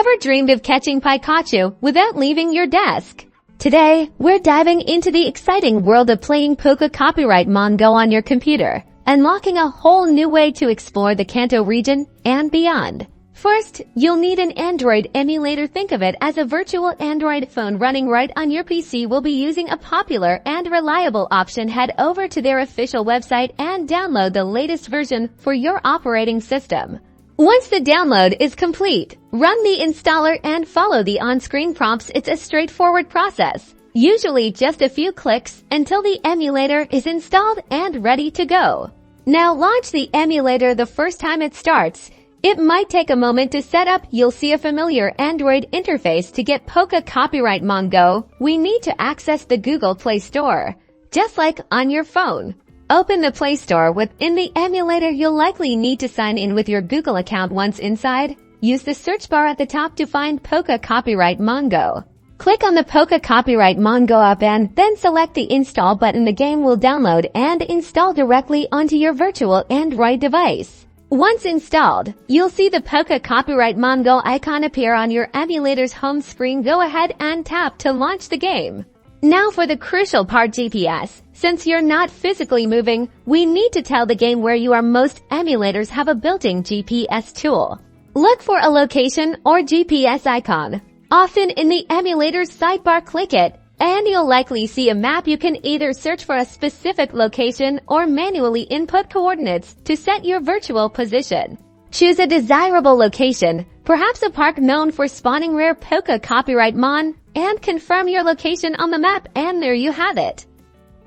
Ever dreamed of catching Pikachu without leaving your desk? Today, we're diving into the exciting world of playing Pokémon GO on your computer, unlocking a whole new way to explore the Kanto region and beyond. First, you'll need an Android emulator. Think of it as a virtual Android phone running right on your PC. Will be using a popular and reliable option. Head over to their official website and download the latest version for your operating system. Once the download is complete, run the installer and follow the on-screen prompts. It's a straightforward process, usually just a few clicks until the emulator is installed and ready to go. Now launch the emulator the first time it starts. It might take a moment to set up. You'll see a familiar Android interface. To get Pokémon GO, we need to access the Google Play Store, just like on your phone. Open the Play Store. Within the emulator, you'll likely need to sign in with your Google account. Once inside, use the search bar at the top to find Pokémon GO. Click on the Pokémon GO app and then select the Install button. The game will download and install directly onto your virtual Android device. Once installed, you'll see the Pokémon GO icon appear on your emulator's home screen. Go ahead and tap to launch the game. Now for the crucial part, GPS. Since you're not physically moving, we need to tell the game where you are. Most emulators have a built-in GPS tool. Look for a location or GPS icon, often in the emulator's sidebar. Click it, and you'll likely see a map. You can either search for a specific location or manually input coordinates to set your virtual position. Choose a desirable location, perhaps a park known for spawning rare Pokémon, and confirm your location on the map, and there you have it.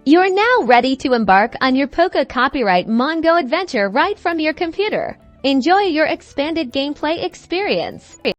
You're now ready to embark on your Pokémon GO adventure right from your computer. Enjoy your expanded gameplay experience.